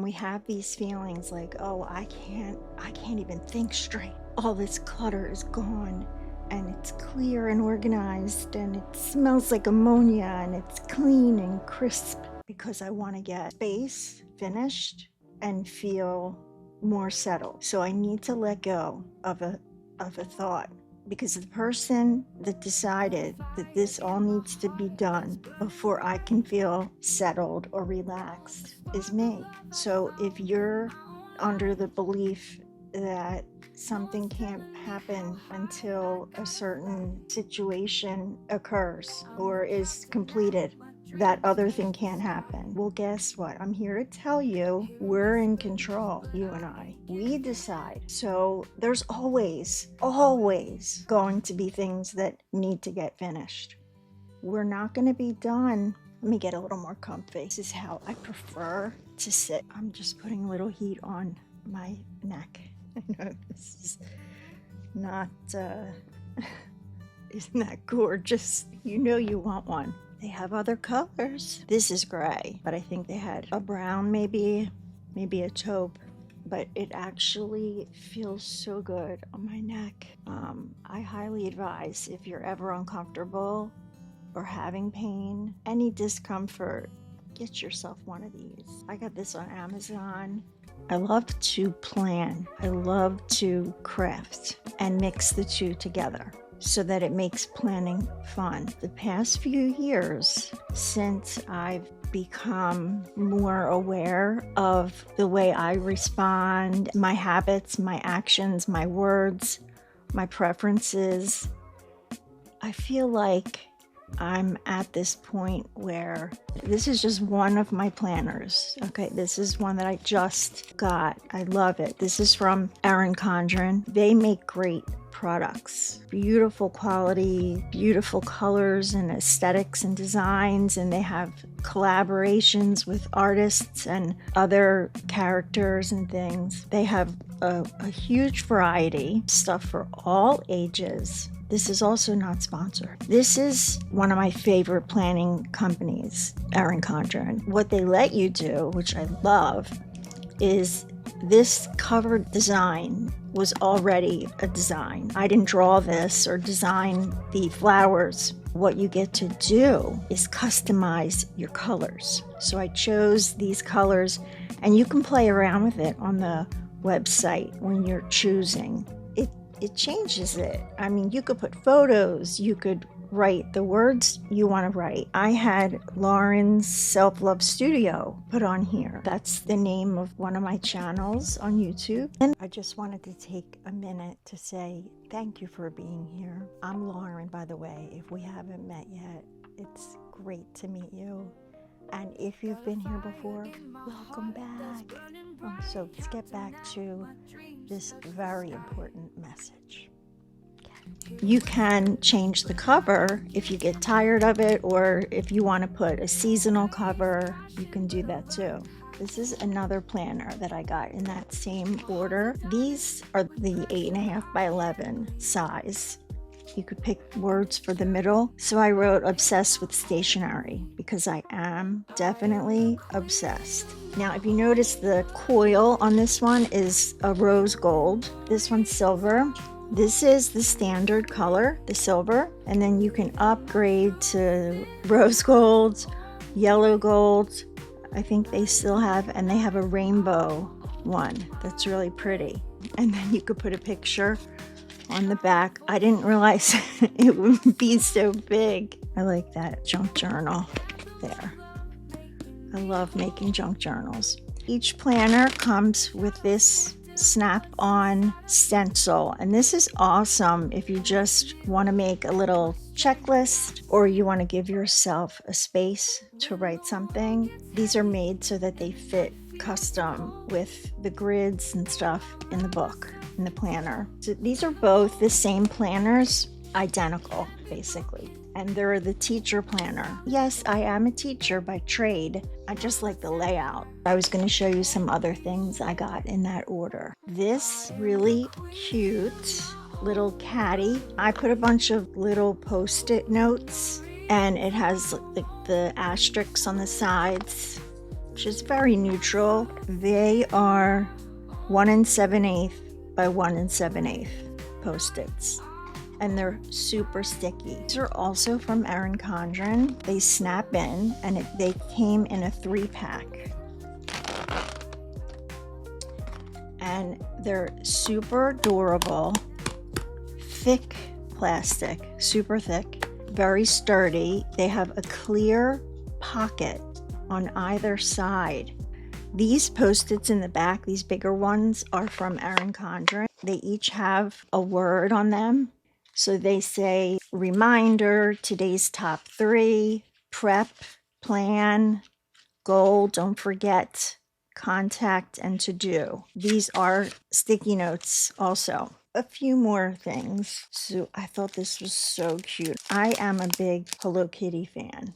We have these feelings like, oh, I can't even think straight. All this clutter is gone and it's clear and organized and it smells like ammonia and it's clean and crisp, because I want to get space finished and feel more settled. So I need to let go of a thought, because the person that decided that this all needs to be done before I can feel settled or relaxed is me. So if you're under the belief that something can't happen until a certain situation occurs or is completed, that other thing can't happen. Well, guess what? I'm here to tell you, we're in control, you and I. We decide. So there's always going to be things that need to get finished. We're not going to be done. Let me get a little more comfy. This is how I prefer to sit. I'm just putting a little heat on my neck. I know this is not, isn't that gorgeous? You know you want one. They have other colors. This is gray, but I think they had a brown, maybe a taupe, but it actually feels so good on my neck. I highly advise, if you're ever uncomfortable or having pain, any discomfort, get yourself one of these. I got this on Amazon. I love to plan. I love to craft and mix the two together so that it makes planning fun. The past few years, since I've become more aware of the way I respond, my habits, my actions, my words, my preferences, I feel like I'm at this point where this is just one of my planners. Okay, this is one that I just got. I love it. This is from Erin Condren. They make great products, beautiful quality, beautiful colors and aesthetics and designs, and they have collaborations with artists and other characters and things. They have a huge variety, stuff for all ages. This is also not sponsored. This is one of my favorite planning companies, Erin Condren. What they let you do, which I love, is this cover design was already a design. I didn't draw this or design the flowers. What you get to do is customize your colors. So I chose these colors, and you can play around with it on the website when you're choosing. It changes it. I mean, you could put photos, you could write the words you want to write. I had Lauren's Self-Love Studio put on here. That's the name of one of my channels on YouTube. And I just wanted to take a minute to say thank you for being here. I'm Lauren, by the way, if we haven't met yet. It's great to meet you. And if you've been here before, welcome back. So let's get back to this very important message. You can change the cover if you get tired of it, or if you want to put a seasonal cover, you can do that too. This is another planner that I got in that same order. These are the 8.5 by 11 size. You could pick words for the middle. So I wrote obsessed with stationery because I am definitely obsessed. Now, if you notice, the coil on this one is a rose gold. This one's silver. This is the standard color, the silver, and then you can upgrade to rose gold, yellow gold. I think they still have, and they have a rainbow one that's really pretty. And then you could put a picture on the back. I didn't realize it would be so big. I like that junk journal there. I love making junk journals. Each planner comes with this snap-on stencil, and this is awesome if you just want to make a little checklist or you want to give yourself a space to write something. These are made so that they fit custom with the grids and stuff in the book, in the planner. So these are both the same planners, identical basically, and they're the teacher planner. Yes, I am a teacher by trade. I just like the layout. I was going to show you some other things I got in that order. This really cute little caddy. I put a bunch of little post-it notes, and it has like the asterisks on the sides which is very neutral. They are 1 7/8 by 1 7/8 Post-its, and they're super sticky. These are also from Erin Condren. They snap in, and they came in a 3-pack. And they're super durable, thick plastic, super thick, very sturdy. They have a clear pocket on either side. These Post-its in the back, these bigger ones, are from Erin Condren. They each have a word on them. So they say reminder, today's top 3, prep, plan, goal, don't forget, contact, and to do. These are sticky notes also. A few more things. So I thought this was so cute. I am a big Hello Kitty fan.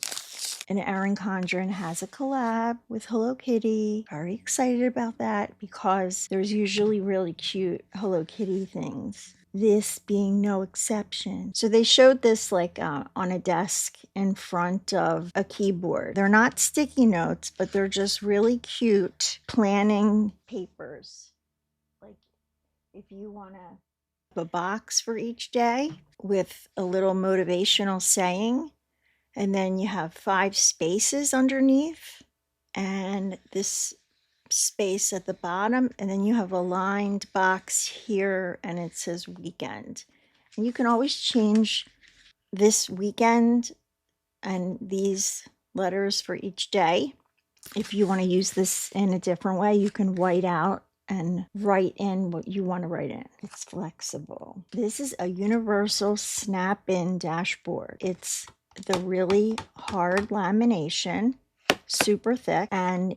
And Erin Condren has a collab with Hello Kitty. Very excited about that because there's usually really cute Hello Kitty things. This being no exception. So they showed this like on a desk in front of a keyboard. They're not sticky notes, but they're just really cute planning papers. Like if you want to have a box for each day with a little motivational saying, and then you have 5 spaces underneath and this space at the bottom, and then you have a lined box here and it says weekend. And you can always change this weekend and these letters for each day. If you want to use this in a different way, you can white out and write in what you want to write in. It's flexible. This is a universal snap-in dashboard. It's the really hard lamination, super thick, and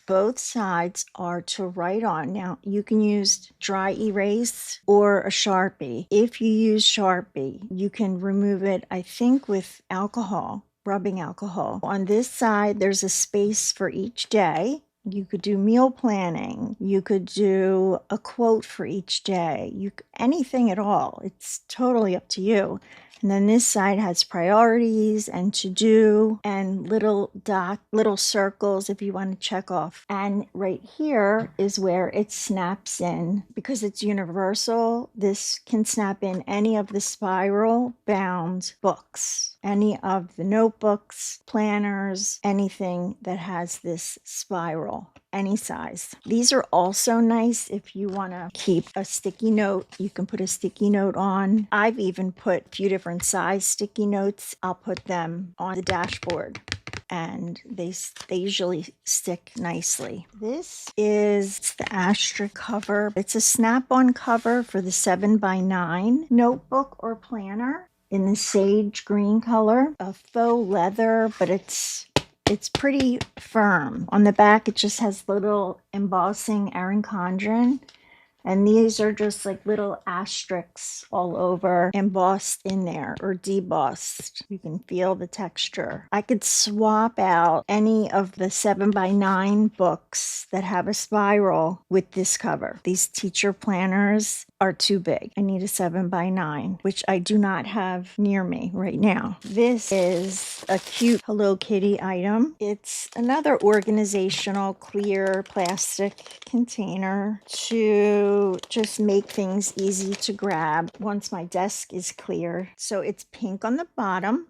both sides are to write on. Now, you can use dry erase or a Sharpie. If you use Sharpie, you can remove it, I think, with alcohol, rubbing alcohol. On this side, there's a space for each day. You could do meal planning. You could do a quote for each day. Anything at all. It's totally up to you. And then this side has priorities and to do and little circles if you want to check off. And right here is where it snaps in. Because it's universal, this can snap in any of the spiral bound books, any of the notebooks, planners, anything that has this spiral. Any size. These are also nice if you want to keep a sticky note. You can put a sticky note on. I've even put a few different size sticky notes. I'll put them on the dashboard and they usually stick nicely. This is the asterisk cover. It's a snap-on cover for the 7x9 notebook or planner in the sage green color. A faux leather, but it's pretty firm. On the back, it just has little embossing Erin Condren. And these are just like little asterisks all over, embossed in there or debossed. You can feel the texture. I could swap out any of the 7x9 books that have a spiral with this cover. These teacher planners are too big. I need a 7x9, which I do not have near me right now. This is a cute Hello Kitty item. It's another organizational clear plastic container to just make things easy to grab once my desk is clear. So it's pink on the bottom.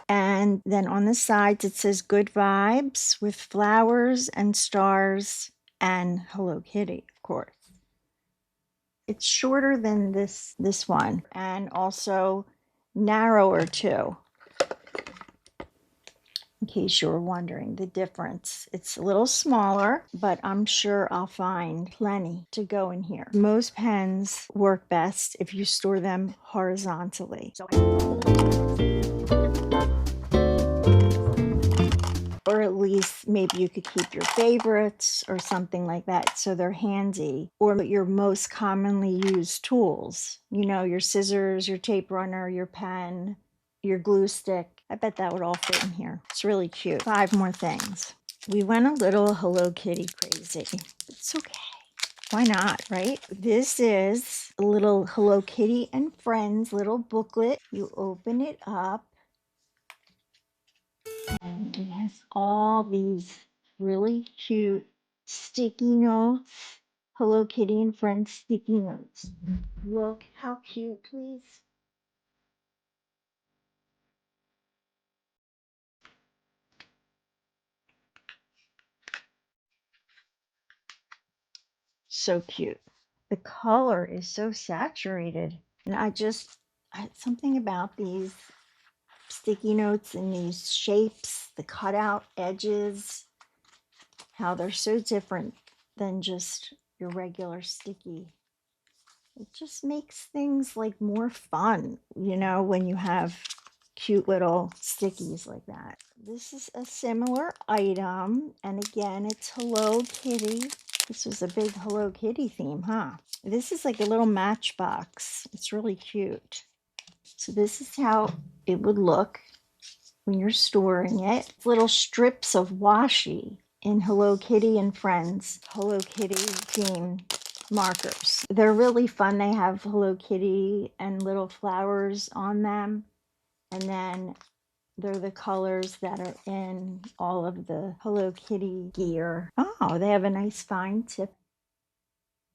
And then on the sides, it says good vibes with flowers and stars and Hello Kitty, of course. It's shorter than this one and also narrower too. In case you were wondering the difference. It's a little smaller, but I'm sure I'll find plenty to go in here. Most pens work best if you store them horizontally. Or at least maybe you could keep your favorites or something like that so they're handy. Or your most commonly used tools. You know, your scissors, your tape runner, your pen, your glue stick. I bet that would all fit in here. It's really cute. 5 more things. We went a little Hello Kitty crazy. It's okay. Why not, right? This is a little Hello Kitty and Friends little booklet. You open it up and it has all these really cute sticky notes. Hello Kitty and Friends sticky notes. Look how cute, please. So cute. The color is so saturated. And something about these sticky notes and these shapes, the cutout edges, how they're so different than just your regular sticky. It just makes things like more fun, when you have cute little stickies like that. This is a similar item, and again, it's Hello Kitty. This was a big Hello Kitty theme, huh? This is like a little matchbox. It's really cute. So this is how it would look when you're storing it. Little strips of washi in Hello Kitty and Friends Hello Kitty theme markers. They're really fun. They have Hello Kitty and little flowers on them. And then they're the colors that are in all of the Hello Kitty gear. Oh, they have a nice fine tip.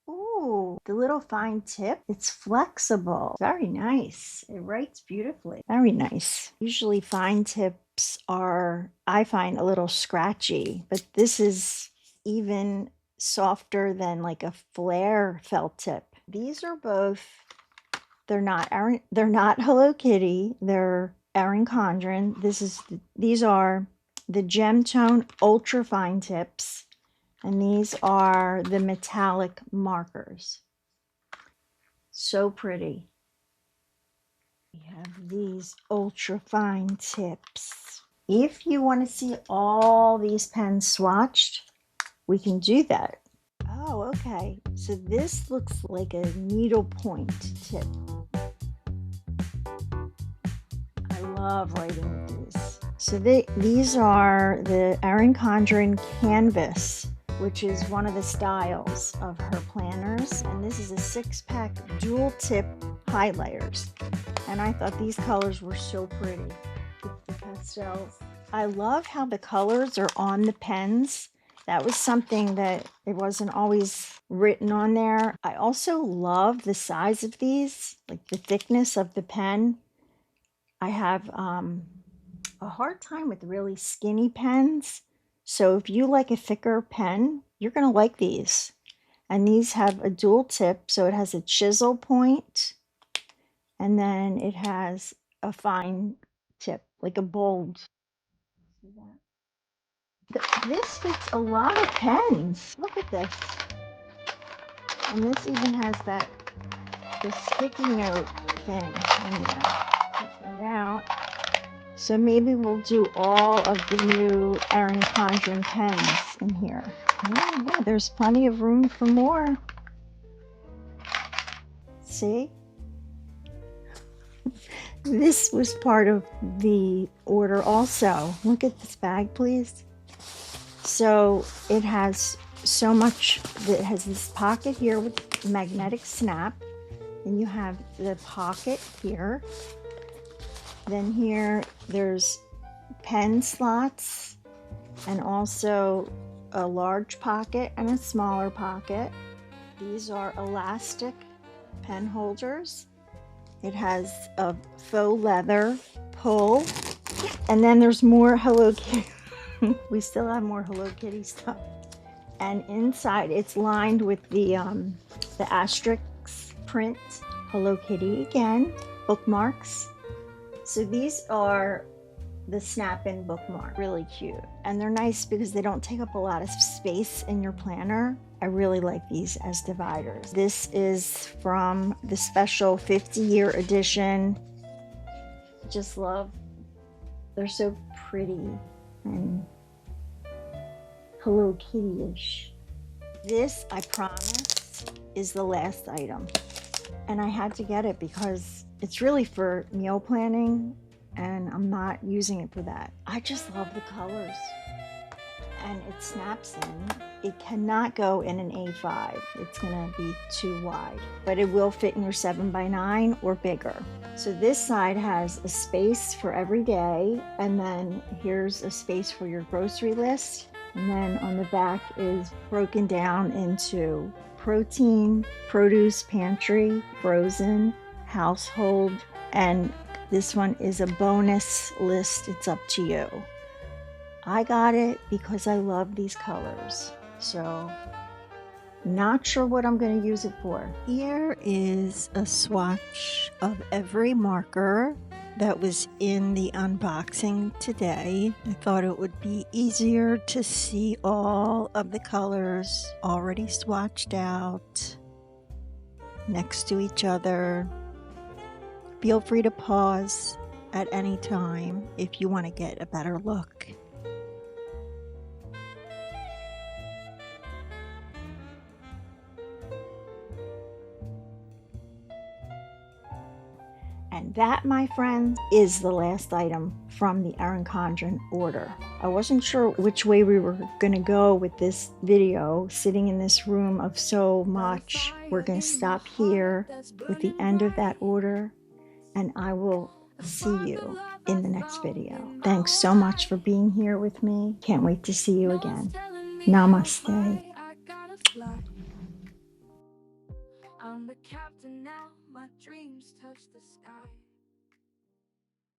Ooh, the little fine tip. It's flexible. Very nice. It writes beautifully. Very nice. Usually fine tips are, I find, a little scratchy, but this is even softer than like a flare felt tip. These are both, they're not Hello Kitty. They're Erin Condren. These are the Gem Tone Ultra Fine Tips. And these are the metallic markers. So pretty. We have these ultra fine tips. If you want to see all these pens swatched, we can do that. Oh, okay. So this looks like a needlepoint tip. I love writing with these. So these are the Erin Condren Canvas, which is one of the styles of her planners. And this is a 6-pack dual tip highlighters. And I thought these colors were so pretty. The pastels. I love how the colors are on the pens. That was something that it wasn't always written on there. I also love the size of these, like the thickness of the pen. I have a hard time with really skinny pens. So if you like a thicker pen, you're going to like these. And these have a dual tip, so it has a chisel point, and then it has a fine tip, like a bold. This fits a lot of pens. Look at this. And this even has the sticky note thing in there. Take that out. So maybe we'll do all of the new Erin Condren pens in here. Oh, yeah, there's plenty of room for more. See? This was part of the order also. Look at this bag, please. So it has so much. It has this pocket here with magnetic snap. And you have the pocket here. Then here, there's pen slots and also a large pocket and a smaller pocket. These are elastic pen holders. It has a faux leather pull. And then there's more Hello Kitty. We still have more Hello Kitty stuff. And inside, it's lined with the asterisk print. Hello Kitty again. Bookmarks. So these are the snap-in bookmark. Really cute. And they're nice because they don't take up a lot of space in your planner. I really like these as dividers. This is from the special 50-year edition. Just love. They're so pretty and Hello Kitty-ish. This, I promise, is the last item. And I had to get it because it's really for meal planning and I'm not using it for that. I just love the colors. And it snaps in. It cannot go in an A5. It's gonna be too wide, but it will fit in your 7x9 or bigger. So this side has a space for every day, and then here's a space for your grocery list. And then on the back is broken down into protein, produce pantry, frozen, household, and this one is a bonus list. It's up to you. I got it because I love these colors. So not sure what I'm going to use it for. Here is a swatch of every marker that was in the unboxing today. I thought it would be easier to see all of the colors already swatched out next to each other. Feel free to pause at any time if you want to get a better look. And that, my friends, is the last item from the Erin Condren order. I wasn't sure which way we were going to go with this video, sitting in this room of so much. We're going to stop here with the end of that order, and I will see you in the next video. Thanks so much for being here with me. Can't wait to see you again. Namaste. I'm the captain now, my dreams touch the sky.